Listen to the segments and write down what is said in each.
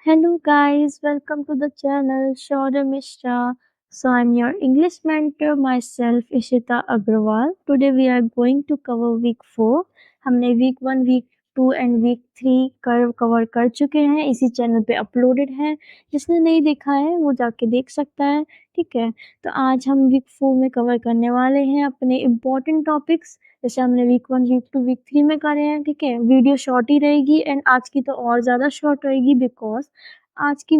Hello guys, welcome to the channel Shaurya Mishra. So I'm your English mentor myself Ishita Agrawal. Today we are going to cover week 4. हमने week 1, week 2 and week 3 cover कर चुके हैं, इसी channel पे uploaded है। जिसने नहीं देखा है वो जाके देख सकता है। ठीक है, तो आज हम वीक 4 में कवर करने वाले हैं अपने इम्पोर्टेंट टॉपिक्स, जैसे हमने वीक 1, वीक 2, वीक 3 में करे हैं। ठीक है, वीडियो शॉर्ट ही रहेगी एंड आज की तो और ज़्यादा शॉर्ट रहेगी बिकॉज आज के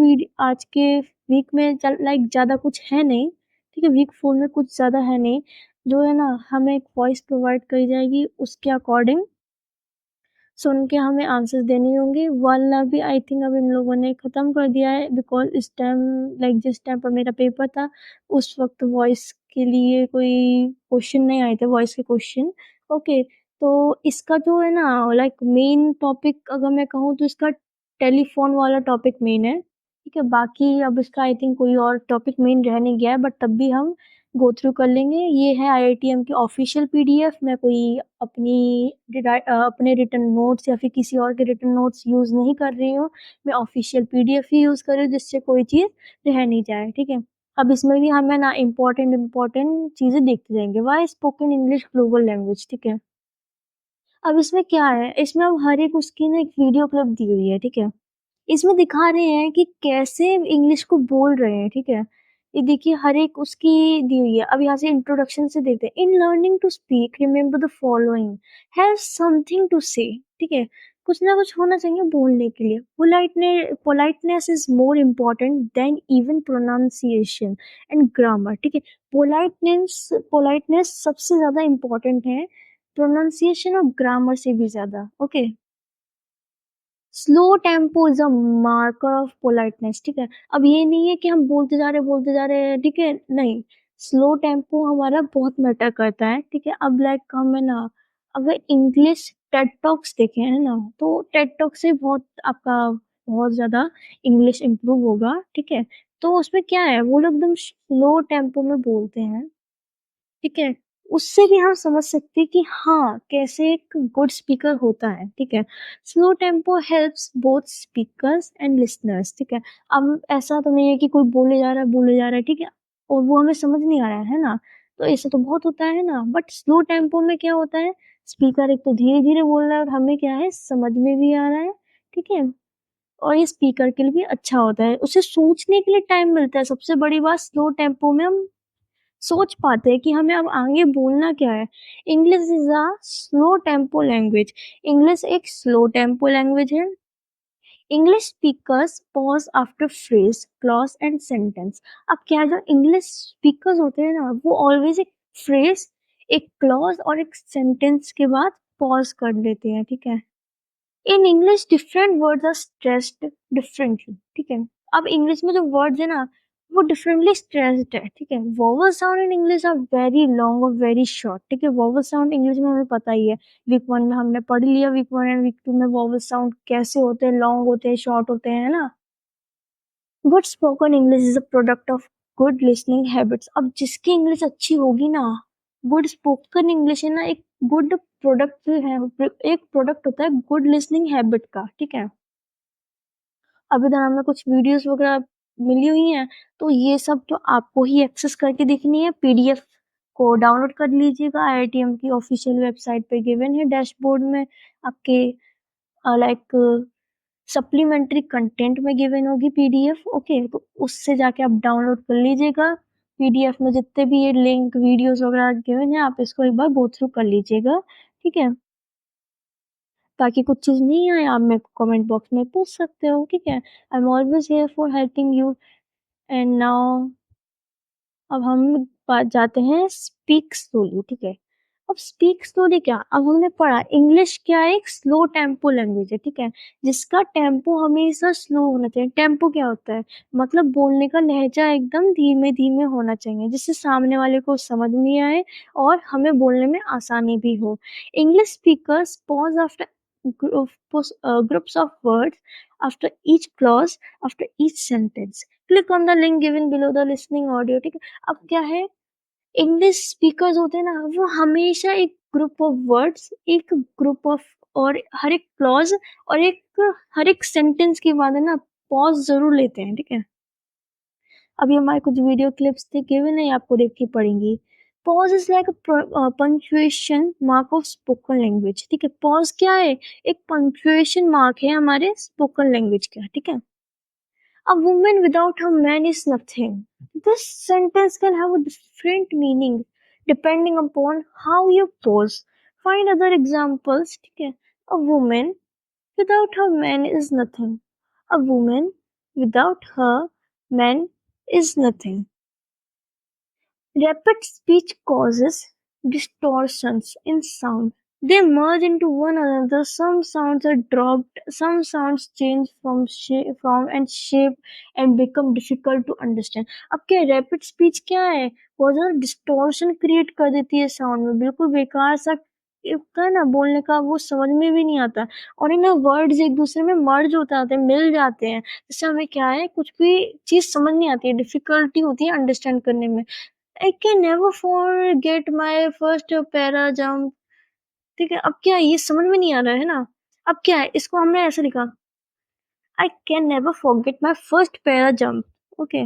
वीक में लाइक ज़्यादा कुछ है नहीं। ठीक है, वीक 4 में कुछ ज़्यादा है नहीं, जो है ना हमें एक वॉइस प्रोवाइड करी जाएगी, उसके अकॉर्डिंग सुन के हमें आंसर्स देने होंगे। वाला भी आई थिंक अब इन लोगों ने ख़त्म कर दिया है बिकॉज़ इस टाइम लाइक जिस टाइम पर मेरा पेपर था उस वक़्त वॉइस के लिए कोई क्वेश्चन नहीं आए थे, वॉइस के क्वेश्चन। ओके, तो इसका जो है ना लाइक मेन टॉपिक अगर मैं कहूँ तो इसका टेलीफ़ोन वाला टॉपिक मेन है। ठीक है, बाकी अब इसका आई थिंक कोई और टॉपिक मेन रह नहीं गया है, बट तब भी हम गो थ्रू कर लेंगे। ये है आईआईटीएम की ऑफिशियल पीडीएफ। मैं कोई अपने रिटन नोट्स या फिर किसी और के रिटन नोट्स यूज़ नहीं कर रही हूँ। मैं ऑफिशियल पीडीएफ ही यूज़ कर रही हूँ जिससे कोई चीज़ रह नहीं जाए। ठीक है, अब इसमें भी हमें ना इम्पोर्टेंट चीज़ें देखते जाएंगे। Why spoken English global language. ठीक है, अब इसमें क्या है, इसमें अब हर एक उसकी ना एक वीडियो क्लिप दी हुई है। ठीक है, इसमें दिखा रहे हैं कि कैसे इंग्लिश को बोल रहे हैं। ठीक है, ये देखिए हर एक उसकी दी हुई है। अब यहाँ से इंट्रोडक्शन से देखते हैं। In learning to speak remember the following, have something to say. ठीक है, कुछ ना कुछ होना चाहिए बोलने के लिए। Politeness is more important then even pronunciation and grammar. ठीक है, पोलाइटनेस सबसे ज्यादा इम्पोर्टेंट है, प्रोनाउंसिएशन और ग्रामर से भी ज्यादा। Okay, slow tempo is a marker of politeness. ठीक है, अब ये नहीं है कि हम बोलते जा रहे हैं। ठीक है, नहीं, स्लो टेम्पो हमारा बहुत मैटर करता है। ठीक है, अब लाइक हमें ना अगर इंग्लिश टेड टॉक्स देखे हैं ना तो टेड टॉक से बहुत आपका बहुत ज्यादा इंग्लिश इम्प्रूव होगा। ठीक है, तो उसमें क्या है, वो लोग एकदम स्लो टेम्पो में बोलते हैं। ठीक है, उससे भी हम समझ सकते हैं कि हाँ कैसे एक गुड स्पीकर होता है। ठीक है, slow tempo helps both speakers and listeners. ठीक है, अब ऐसा तो नहीं है कि कोई बोले जा रहा है। ठीक है, और वो हमें समझ नहीं आ रहा है ना, तो ऐसा तो बहुत होता है ना। बट स्लो टेम्पो में क्या होता है, स्पीकर एक तो धीरे धीरे बोल रहा है और हमें क्या है समझ में भी आ रहा है। ठीक है, और ये स्पीकर के लिए भी अच्छा होता है, उसे सोचने के लिए टाइम मिलता है। सबसे बड़ी बात, स्लो टेम्पो में हम सोच पाते हैं कि हमें अब आगे बोलना क्या है। English is a slow tempo language. English एक स्लो टेम्पो लैंग्वेज है। English speakers pause after phrase clause and sentence. अब क्या, जो इंग्लिश स्पीकर्स होते हैं ना वो ऑलवेज एक फ्रेज, एक क्लॉज और एक सेंटेंस के बाद पॉज कर लेते हैं। ठीक है, in English different words are stressed differently. ठीक है, अब इंग्लिश में जो वर्ड्स है ना वो डिफरेंटली स्ट्रेस्ड है। ठीक है, vowel sound in English are very long और वेरी शॉर्ट। ठीक है, वोवल साउंड इंग्लिश में हमें पता ही है, वीक 1 में हमने पढ़ लिया। वीक 1 एंड वीक 2 में वोवल साउंड कैसे होते हैं, लॉन्ग होते हैं, शॉर्ट होते हैं, है ना। Good spoken English is a product of good listening habits. अब जिसकी इंग्लिश अच्छी होगी ना, गुड स्पोकन इंग्लिश है ना एक गुड प्रोडक्ट है, एक प्रोडक्ट होता है गुड लिसनिंग हैबिट का। ठीक है, अब इधर हमें कुछ वीडियोस वगैरह मिली हुई हैं, तो ये सब तो आपको ही एक्सेस करके देखनी है। पीडीएफ को डाउनलोड कर लीजिएगा, आईआईटीएम की ऑफिशियल वेबसाइट पे गिवन है डैशबोर्ड में आपके लाइक सप्लीमेंट्री कंटेंट में गिवन होगी पीडीएफ। ओके, तो उससे जाके आप डाउनलोड कर लीजिएगा। पीडीएफ में जितने भी ये लिंक वीडियोस वगैरह गिवन है आप इसको एक बार गो थ्रू कर लीजिएगा। ठीक है, ताकि कुछ चीज़ नहीं आए आप मेरे को कमेंट बॉक्स में पूछ सकते हो। ठीक है, I am always here for helping you. And now अब हम बात जाते हैं स्पीक स्लोली। ठीक है, अब स्पीक स्लोली क्या, अब हमने पढ़ा इंग्लिश क्या है, एक स्लो टेम्पो लैंग्वेज है। ठीक है, जिसका टेम्पो हमेशा स्लो होना चाहिए। टेम्पो क्या होता है, मतलब बोलने का लहजा एकदम धीमे धीमे होना चाहिए जिससे सामने वाले को समझ नहीं आए और हमें बोलने में आसानी भी हो। English speakers pause after groups of words after each clause, after each sentence. Click on the link given below the listening audio. ठीक है, अब क्या है, इंग्लिश स्पीकर्स होते हैं ना वो हमेशा एक ग्रुप ऑफ वर्ड्स, एक ग्रुप ऑफ और हर एक क्लॉज और एक हर एक सेंटेंस के बाद है ना पॉज़ ज़रूर लेते हैं, ठीक है? अभी हमारे कुछ वीडियो क्लिप्स थे गिवन है, आपको देखनी पड़ेंगी। Pause is like punctuation mark of spoken language, ठीक है? पॉज़ क्या है? एक पंक्चुएशन मार्क है हमारे स्पोकन लैंग्वेज का, ठीक है? A woman without her man is nothing. This sentence can have a different meaning depending upon how you pose. Find other examples. ठीक है? A woman without her man is nothing. A woman without her man is nothing. Rapid speech causes distortions in sound. They merge into one another. Some sounds are dropped, some sounds change from and shape and become difficult to understand. अब क्या rapid speech क्या है? बहुत ज़्यादा distortion create कर देती है sound में, बिल्कुल बेकार सा होता है ना बोलने का, वो समझ में भी नहीं आता और इन वर्ड्स एक दूसरे में मर्ज हो जाते हैं, मिल जाते हैं, जिससे हमें क्या है कुछ भी चीज़ समझ नहीं आती है, डिफिकल्टी होती है अंडरस्टैंड करने में। I can never forget my first para jump. ठीक है, अब क्या है ये समझ में नहीं आ रहा है ना। अब क्या है इसको हमने ऐसे लिखा, I can never forget my first para jump. Okay,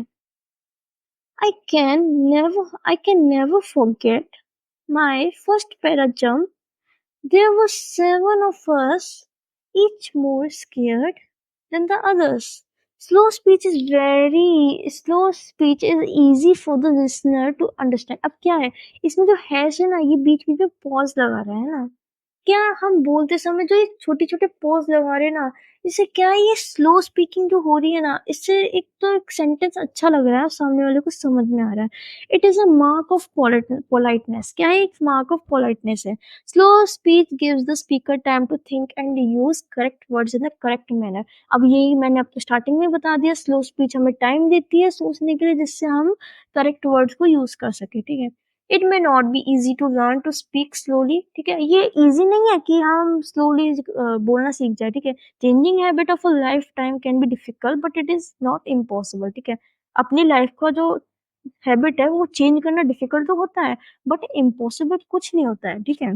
I can never forget my first para jump. There were seven of us, each more scared than the others. Slow speech is easy for the listener to understand. अब क्या है इसमें जो hash है ना ये बीच बीच में pause लगा रहा है ना, क्या हम बोलते समय जो ये छोटे-छोटे पॉज़ लगा रहे हैं ना, इससे क्या है ये स्लो स्पीकिंग जो हो रही है ना, इससे एक तो एक सेंटेंस अच्छा लग रहा है, सामने वाले को समझ में आ रहा है। It is a mark of politeness, क्या है? एक मार्क ऑफ पोलाइटनेस है। Slow speech gives the speaker time to think and use correct words in the correct manner. अब यही मैंने आपको स्टार्टिंग में बता दिया, स्लो स्पीच हमें टाइम देती है सोचने के लिए, जिससे हम करेक्ट वर्ड्स को यूज़ कर सकें, ठीक है? It may not be easy to learn to speak slowly, ठीक है? ये ईजी नहीं है कि हम स्लोली बोलना सीख जाए, ठीक है? Changing habit of a life time can be difficult but it is not impossible, ठीक है? अपनी लाइफ का जो हैबिट है वो चेंज करना डिफिकल्ट तो होता है बट इम्पॉसिबल कुछ नहीं होता है, ठीक है?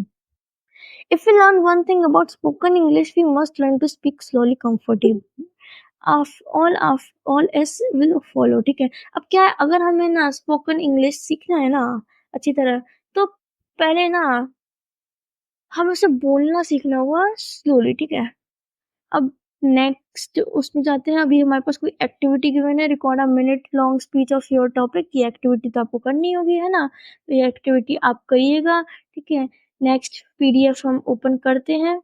If we learn one thing about spoken English we must learn to speak slowly comfortably. All as will follow, ठीक है? अब क्या है अगर हमें ना स्पोकन इंग्लिश सीखना है ना अच्छी तरह, तो पहले ना हमें उसे बोलना सीखना होगा स्लोली, ठीक है? अब नेक्स्ट उसमें जाते हैं, अभी हमारे पास कोई एक्टिविटी गिवन है, record a minute long speech of your topic. ये एक्टिविटी तो आपको करनी होगी, है ना? तो ये एक्टिविटी आप करिएगा, ठीक है? नेक्स्ट पीडीएफ हम ओपन करते हैं।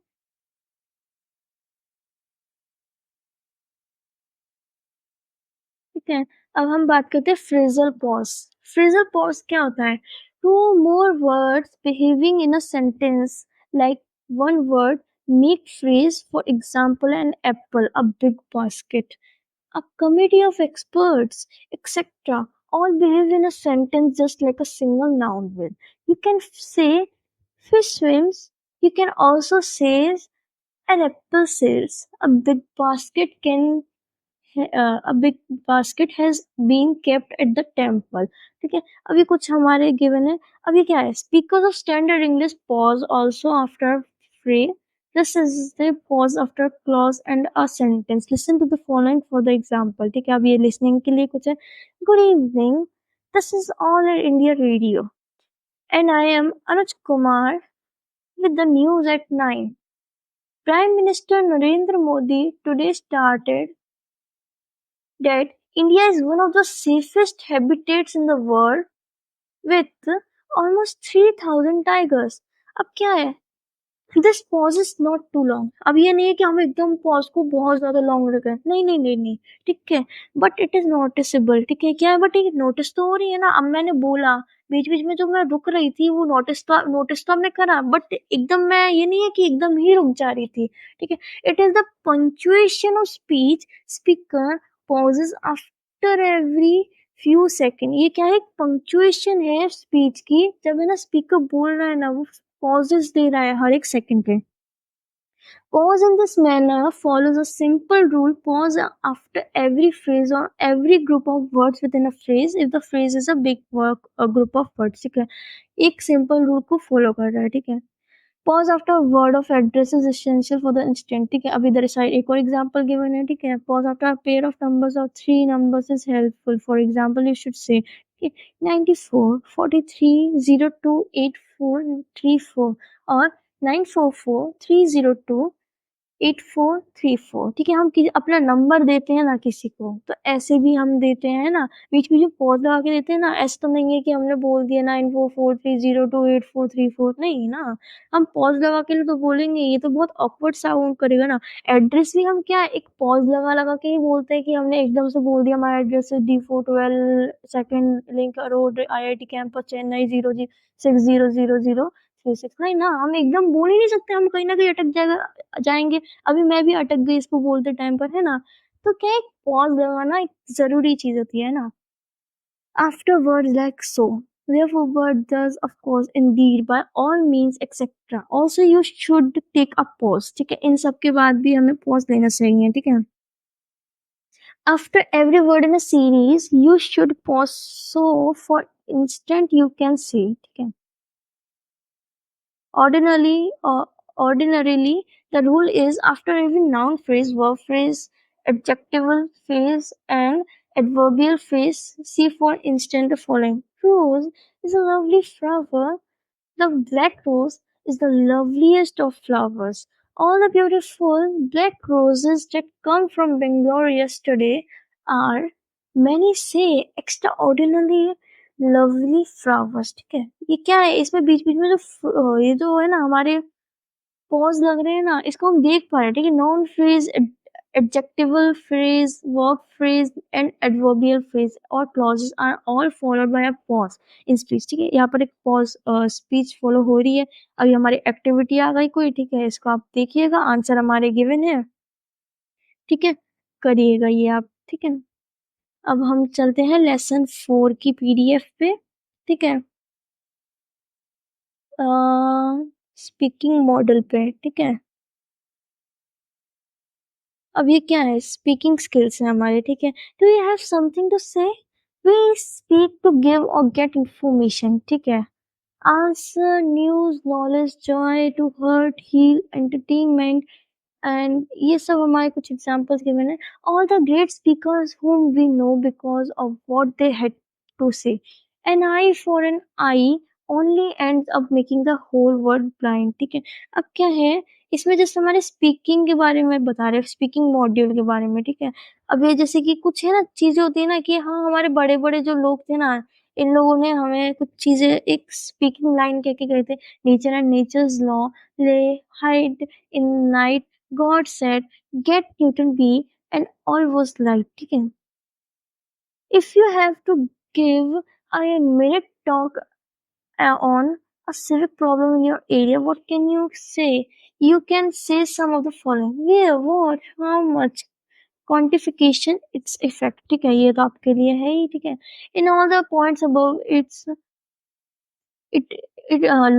ठीक है, अब हम बात करते हैं फ्रेजल पॉज। फ्रेजल पॉज क्या होता है? Two more words behaving in a sentence like one word make phrase, for example an apple, a big basket, a committee of experts, etc. all behave in a sentence just like a single noun will. You can say fish swims. You can also say an apple sails. A big basket has been kept at the temple. ठीक है, अभी कुछ हमारे given है। अभी क्या है? Speakers of standard English pause also after phrase. This is the pause after clause and a sentence. Listen to the following for the example. ठीक है, अब ये listening के लिए कुछ है। Good evening. This is All India Radio, and I am Anuj Kumar with the news at 9. Prime Minister Narendra Modi today started that India is one of the safest habitats in the world with almost 3000 tigers. अब क्या है? This pause is not too long. अब ये नहीं है कि हम एकदम पॉज को बहुत ज्यादा लॉन्ग रखें, नहीं नहीं नहीं नहीं, ठीक है? बट इट इज नोटिसेबल, ठीक है? क्या है? बट ये नोटिस तो हो रही है ना। अब मैंने बोला बीच बीच में जो मैं रुक रही थी वो नोटिस तो हमने करा, बट एकदम मैं ये नहीं है कि एकदम ही रुक जा रही थी, ठीक है? It is the punctuation of speech. Speaker pauses after every few second. ये क्या है? पंक्चुएशन है स्पीच की। जब है ना स्पीकर बोल रहा है ना वो pauses दे रहा है हर एक सेकंड पे। Pause in this manner follows a simple rule: pause after every phrase or every group of words within a phrase if the phrase is a big work a group of words, ठीक है? एक simple rule को follow कर रहा है, ठीक है? Pause after word of address is essential for the instant, ठीक है। अब इधर साइड एक और एग्जांपल गिवन है, ठीक है। Pause after pair of numbers और three numbers is helpful, for example you should say 94 43 02 8434 और 944 302 8434, ठीक है। हम अपना नंबर देते हैं ना किसी को, तो ऐसे भी हम देते हैं ना, बीच में जो पॉज लगा के देते हैं ना, ऐसा तो नहीं है कि हमने बोल दिया 9443028434, नहीं ना। हम पॉज लगा के तो बोलेंगे, ये तो बहुत ऑकवर्ड साउंड करेगा ना। एड्रेस भी हम क्या एक पॉज लगा लगा के ही बोलते हैं कि हमने एकदम से बोल दिया हमारा एड्रेस है D412 second link road IIT campus Chennai 0600036, नहीं ना, हम एकदम बोल ही नहीं सकते, हम कहीं ना कहीं जाएंगे। अभी मैं भी अटक गई इसको बोलते टाइम पर, है ना। तो क्या एक पॉज लगाना एक जरूरी चीज होती है ना। After word like so, therefore word does of course indeed by all means etc also you should take a pause, ठीक है। इन सब के बाद भी हमें पॉज लेना चाहिए, ठीक है। after every word in a series you should pause, so for instant you can say, ठीक है। Ordinarily, ordinarily, the rule is after every noun phrase, verb phrase, adjectival phrase, and adverbial phrase, see for instance the following. Rose is a lovely flower. The black rose is the loveliest of flowers. All the beautiful black roses that come from Bangalore yesterday are, many say, extraordinarily lovely flowers, ठीक है। ये क्या है, इसमें बीच बीच में जो ये जो है ना हमारे पॉज लग रहे हैं ना, इसको हम देख पा रहे हैं, ठीक है। Noun phrase, adjectival phrase, verb phrase and adverbial phrase और clauses are all followed by a pause in speech, ठीक है। यहाँ पर एक पॉज स्पीच फॉलो हो रही है। अभी हमारी एक्टिविटी आ गई कोई, ठीक है, इसको आप देखिएगा, आंसर हमारे गिवन है, ठीक है। करिएगा ये आप, ठीक है। अब हम चलते हैं लेसन 4 की PDF पे, ठीक है। स्पीकिंग मॉडल पे, ठीक है। अब ये क्या है, स्पीकिंग स्किल्स है हमारे, ठीक है। Do you have something to say, we speak to give और गेट इंफॉर्मेशन, ठीक है। Answer, news, knowledge, joy, to hurt, heal, entertainment, and ये सब हमारे कुछ एग्जांपल्स गिवन है। All the great speakers whom we know because of what they had to say, an eye for an eye only ends up making the whole world blind, ठीक है। अब क्या है, इसमें जैसे हमारे स्पीकिंग के बारे में बता रहे हैं, स्पीकिंग मॉड्यूल के बारे में, ठीक है। अब ये जैसे कि कुछ है ना चीजें होती है ना कि हाँ हमारे बड़े बड़े जो लोग थे ना, इन लोगों ने हमें कुछ चीजें एक स्पीकिंग लाइन कह के गए थे। नेचर एंड नेचर्स लॉ, ले hide in night, God said, get Newton B, and all was light, ठीक है। If you have to give a minute talk on a civic problem in your area, what can you say? You can say some of the following. Where, what, how much, quantification, its effect, ठीक है। ये तो आपके लिए है ही, ठीक है। In all the points above, it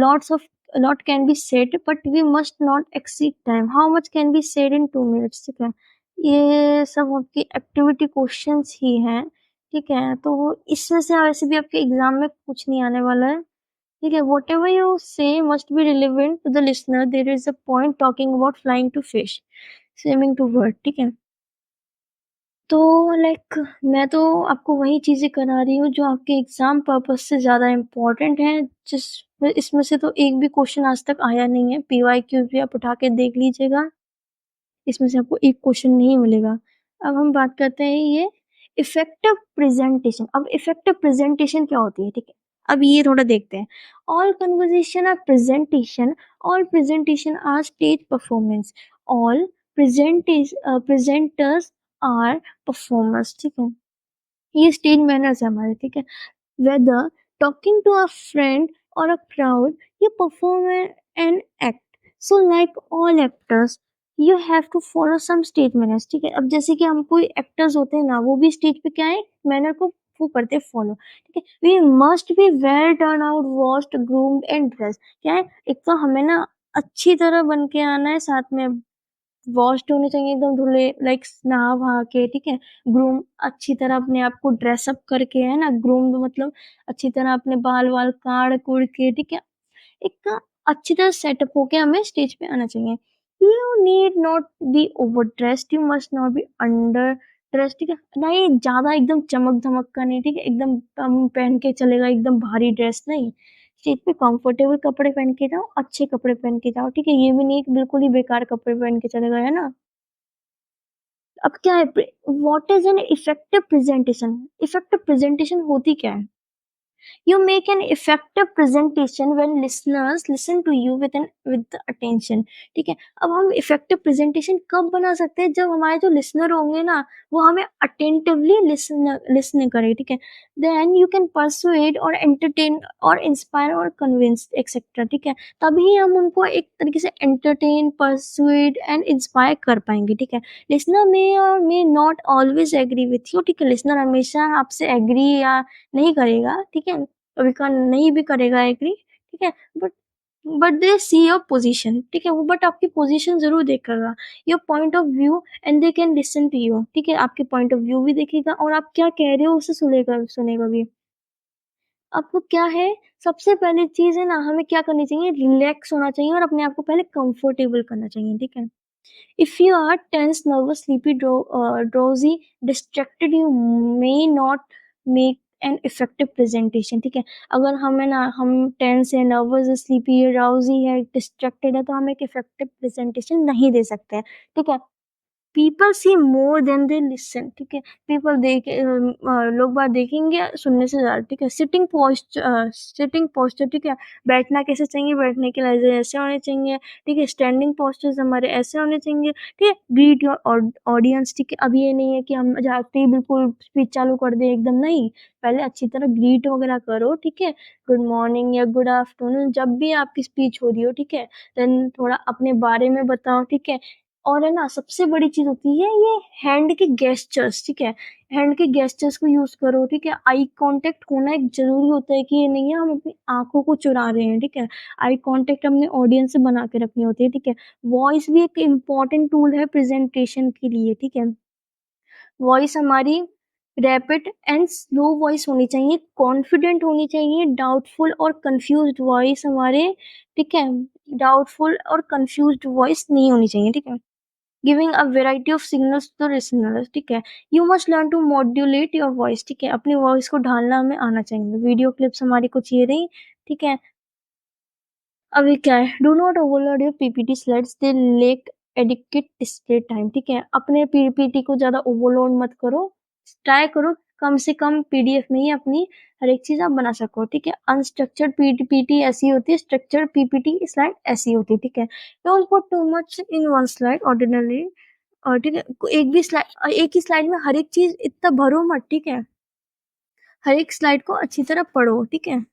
lots of a lot can be said but we must not exceed time. How much can be said in 2 minutes, ठीक है। ये सब आपकी एक्टिविटी क्वेश्चंस ही हैं, ठीक है। तो इसमें से वैसे भी आपके एग्जाम में कुछ नहीं आने वाला है, ठीक है। Whatever you say must be relevant to the listener, there is a point talking about flying to fish, swimming to word, ठीक है। तो लाइक मैं तो आपको वही चीज़ें करा रही हूँ जो आपके एग्ज़ाम पर्पस से ज़्यादा इम्पोर्टेंट है, जिस इसमें से तो एक भी क्वेश्चन आज तक आया नहीं है। PYQ भी आप उठा के देख लीजिएगा, इसमें से आपको एक क्वेश्चन नहीं मिलेगा। अब हम बात करते हैं ये इफेक्टिव प्रेजेंटेशन। अब इफेक्टिव प्रेजेंटेशन क्या होती है, ठीक है। अब ये थोड़ा देखते हैं। All conversation are presentation, all presentation are stage performance, all presenters are performers, ठीक है। ये स्टेज मैनर्स है हमारे, ठीक है। Whether talking to a friend और a crowd, you perform an act, so like all actors you have to follow some stage manners, ठीक है। अब जैसे कि हम कोई एक्टर्स होते हैं ना, वो भी स्टेज पे क्या है मैनर को वो करते हैं फॉलो, ठीक है। We must be well turn out washed groomed and dress, क्या है, एक तो हमें ना अच्छी तरह बन के आना है, साथ में वॉश्ड होने चाहिए एकदम धुले, लाइक नहा वहा के, ठीक है। ग्रूम अच्छी तरह अपने आप को ड्रेसअप करके, है ना। ग्रूम मतलब अच्छी तरह अपने बाल वाल काड़ कुड़ के, ठीक है। एक अच्छी तरह सेटअप होके हमें स्टेज पे आना चाहिए। You need not be over dressed, you must not be under dressed, ठीक है? नहीं ज़्यादा एकदम चमक-धमक का नहीं, ठीक है? एकदम कम पहन के चलेगा, एकदम भारी ड्रेस नहीं। स्टेज पे कंफर्टेबल कपड़े पहन के जाओ, अच्छे कपड़े पहन के जाओ, ठीक है? ये भी नहीं कि बिल्कुल ही बेकार कपड़े पहन के चले गए, है ना? अब क्या है what is an effective presentation? Effective presentation होती क्या है? You make an effective presentation when listeners listen to you with the attention. ठीक है? अब हम effective presentation कब बना सकते हैं? जब हमारे जो listener होंगे ना, वो हमें attentively listen करें, ठीक है? Then you can persuade or entertain or inspire or convince etc. ठीक है? तभी हम उनको एक तरीके से entertain, persuade and inspire कर पाएंगे, ठीक है? Listener may or may not always agree with you, ठीक है? Listener हमेशा आपसे agree या नहीं करेगा, ठीक है? कभी का नहीं भी करेगा एग्री, ठीक है? But they see your position, ठीक है? वो बट आपकी पोजीशन ज़रूर देखेगा, your point of view and they can listen to you, ठीक है? आपके पॉइंट ऑफ व्यू भी देखेगा और आप क्या कह रहे हो उसे सुनेगा सुनेगा भी। आपको क्या है, सबसे पहली चीज़ है ना, हमें क्या करनी चाहिए, रिलैक्स होना चाहिए और अपने आप को पहले कंफर्टेबल करना चाहिए, ठीक है? If you are tense, nervous, sleepy, drowsy, distracted, you may not make an effective presentation, ठीक है? अगर हम है ना, हम टेंस है, नर्वस है, स्लीपी है, ड्राउजी है, डिस्ट्रैक्टेड है, तो हम एक इफेक्टिव प्रेजेंटेशन नहीं दे सकते हैं, ठीक है? People see more than they listen, ठीक है? पीपल लोग बात देखेंगे सुनने से ज़्यादा, ठीक है? सिटिंग पोस्चर, ठीक है? बैठना कैसे चाहिए, बैठने के लिए ऐसे होने चाहिए, ठीक है? स्टैंडिंग पोस्चर्स हमारे ऐसे होने चाहिए, ठीक है? ग्रीट योर ऑडियंस, ठीक है? अब ये नहीं है कि हम जाते ही बिल्कुल स्पीच चालू कर दें, एकदम नहीं। पहले अच्छी तरह ग्रीट वगैरह करो, ठीक है? गुड मॉर्निंग या गुड आफ्टरनून, जब भी आपकी स्पीच हो रही हो, ठीक है? देन थोड़ा अपने बारे में बताओ, ठीक है? और है ना, सबसे बड़ी चीज़ होती है ये हैंड के गेस्चर्स, ठीक है? हैंड के गेस्चर्स को यूज़ करो, ठीक है? आई कांटेक्ट होना एक ज़रूरी होता है कि ये नहीं है हम अपनी आँखों को चुरा रहे हैं, ठीक है? आई कांटेक्ट हमने ऑडियंस से बना के रखनी होती है, ठीक है? वॉइस भी एक इम्पोर्टेंट टूल है प्रेज़ेंटेशन के लिए, ठीक है? वॉइस हमारी रैपिड एंड स्लो वॉइस होनी चाहिए, कॉन्फिडेंट होनी चाहिए, डाउटफुल और कन्फ्यूज़्ड वॉइस हमारे, ठीक है? डाउटफुल और कन्फ्यूज़्ड वॉइस नहीं होनी चाहिए, ठीक है? Giving a variety of signals to listeners, ठीक है? You must learn to modulate your voice, ठीक है? अपनी वॉइस को ढालना हमें आना चाहिए। वीडियो क्लिप्स हमारी कुछ ये रही, ठीक है? अभी क्या है, do not overload your PPT slides, they lake adequate display time, ठीक है? अपने पीपीटी को ज़्यादा ओवरलोड मत करो, ट्राई करो कम से कम पीडीएफ में ही अपनी हर एक चीज़ आप बना सको, ठीक है? अनस्ट्रक्चर्ड पीपीटी ऐसी होती है, स्ट्रक्चर्ड पीपीटी स्लाइड ऐसी होती है, ठीक है? Don't put too much in one slide ordinary, और ठीक है, एक ही स्लाइड में हर एक चीज़ इतना भरो मत, ठीक है? हर एक स्लाइड को अच्छी तरह पढ़ो, ठीक है?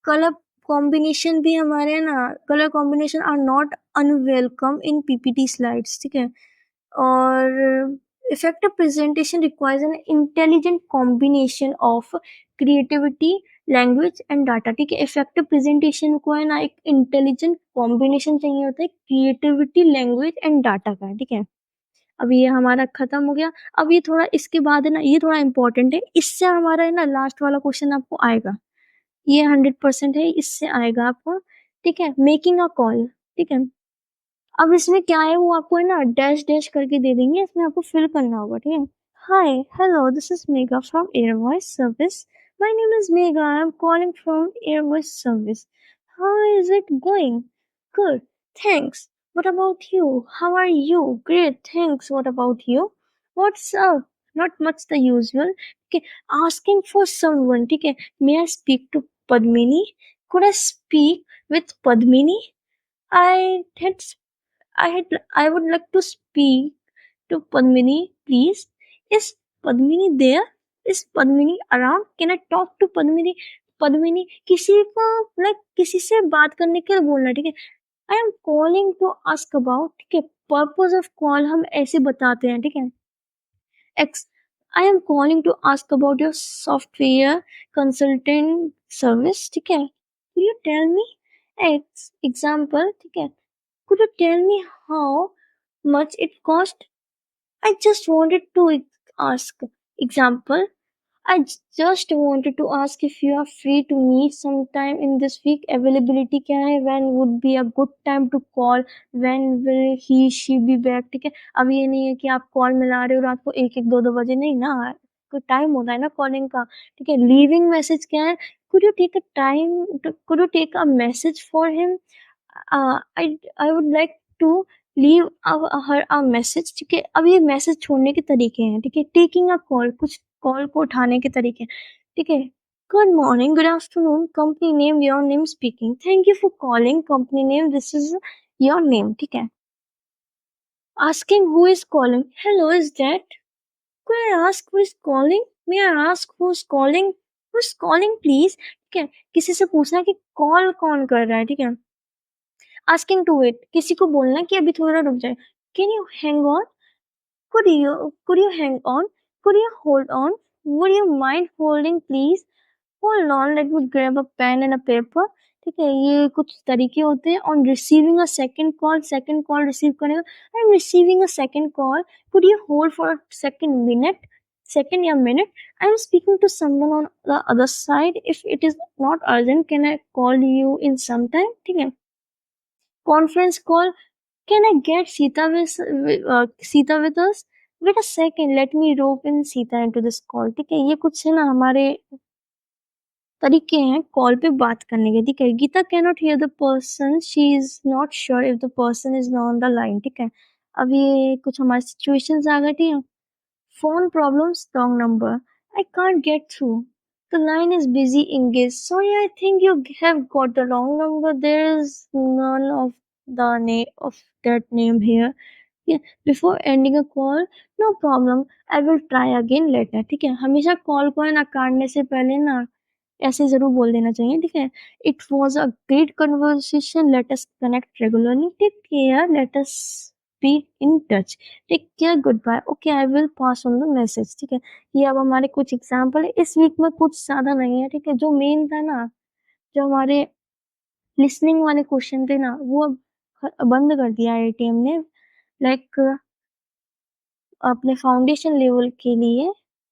कलर कॉम्बिनेशन भी हमारे ना, colour combination are not unwelcome in PPT slides, ठीक है? और effective presentation requires an intelligent combination of creativity, language and data, ठीक है? इफेक्टिव प्रेजेंटेशन को है ना, एक इंटेलिजेंट कॉम्बिनेशन चाहिए होता है क्रिएटिविटी, लैंग्वेज एंड डाटा का, ठीक है? अब ये हमारा खत्म हो गया। अब ये थोड़ा इसके बाद है ना, ये थोड़ा इम्पोर्टेंट है, इससे हमारा है ना लास्ट वाला क्वेश्चन आपको आएगा, ये 100% है, इससे आएगा आपको, ठीक है? मेकिंग अ कॉल, ठीक है? अब इसमें क्या है, वो आपको है ना डैश डैश करके दे देंगे, इसमें आपको फिल करना होगा, ठीक है? Hi, hello, this is Megha from Air Voice service, my name is Megha, I am calling from Air Voice service, how is it going, good, thanks, what about you, how are you, great, thanks, what about you, what's up, not much the usual, ठीक है? Asking for someone, ठीक है? May I speak to Padmini, could I speak with Padmini, I had I would like to speak to Padmini, please. Is Padmini there? Is Padmini around? Can I talk to Padmini? Padmini किसी को like किसी से बात करने के लिए बोलना, ठीक है? I am calling to ask about, ठीक है? Purpose of call हम ऐसे बताते हैं, ठीक है? Ex I am calling to ask about your software consultant service, ठीक है? Could you tell me? Example, ठीक है? Could you tell me how much it cost? I just wanted to ask. Example, I just wanted to ask if you are free to meet sometime in this week. Availability क्या है? When would be a good time to call? When will he she be back? ठीक है, अब ये नहीं है कि आप कॉल मिला रहे हो रात को एक एक दो दो बजे, नहीं ना, कोई टाइम होता है ना कॉलिंग का। ठीक है, लीविंग मैसेज क्या है? Could you take a time could you take a message for him? I would like to leave her a message. ठीक है, अब ये मैसेज छोड़ने के तरीके हैं। ठीक है, टेकिंग अ कॉल, कुछ कॉल को उठाने के तरीके हैं। ठीक है, good morning, good afternoon, company name, your name speaking, thank you for calling, company name, this is your name. ठीक है, asking who is calling, hello is that, could I ask who is calling? May I ask who's calling? Who's calling please? ठीक है, किसी से पूछना कि call कौन कर रहा है। ठीक है, आस्किंग टू वेट, किसी को बोलना कि अभी थोड़ा रुक जाए। Can you hang on? Could you hang on? Could you hold on? Would you mind holding please? Hold on, let me grab a pen and a paper। ठीक है, ये कुछ तरीके होते हैं। On receiving a second call receive करेगा, I am receiving a second call, could you hold for a second या minute, I am speaking to someone on the other side, if it is not urgent can I call you in some time. ठीक है, conference call, can I get Sita with us? Wait a second, let me rope in Sita into this call। ठीक है, ये कुछ है ना हमारे तरीके हैं कॉल पे बात करने के। ठीक है, Geeta can not hear the person, she is not sure if the person is on the line. ठीक है, अब ये कुछ हमारी सिचुएशंस आ गई। ठीक है, phone problems, wrong number, I can't get through, the line is busy, engaged, sorry, I think you have got the wrong number, there is none of the name of that name here। Yeah, before ending a call, no problem, I will try again later। ठीक है, हमेशा call को है ना काटने से पहले ना ऐसे ज़रूर बोल देना चाहिए। ठीक है, it was a great conversation, let us connect regularly, take care, let us be in touch, take care, goodbye, okay I will pass on the message. ठीक है, ये अब हमारे कुछ एग्जाम्पल है। इस वीक में कुछ ज़्यादा नहीं है। ठीक है, जो मेन था ना, जो हमारे लिसनिंग वाले क्वेश्चन थे ना, वो अब बंद कर दिया है एटीएम ने। लाइक अपने फाउंडेशन लेवल के लिए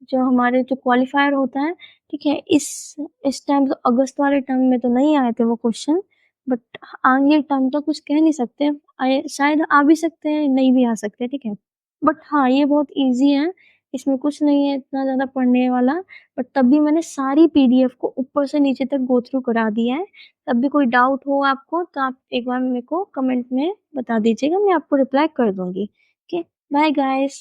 जो हमारे जो क्वालिफायर होता है। ठीक है, इस टाइम तो अगस्त वाले टर्म में तो नहीं आए थे वो क्वेश्चन, बट आगे टर्म तो कुछ कह नहीं सकते, आए शायद आ भी सकते हैं, नहीं भी आ सकते। ठीक है, बट हाँ, ये बहुत ईज़ी है, इसमें कुछ नहीं है इतना ज़्यादा पढ़ने वाला। बट तब भी मैंने सारी पीडीएफ को ऊपर से नीचे तक गो थ्रू करा दिया है। तब भी कोई डाउट हो आपको तो आप एक बार मेरे को कमेंट में बता दीजिएगा, मैं आपको रिप्लाई कर दूँगी। Okay, bye guys.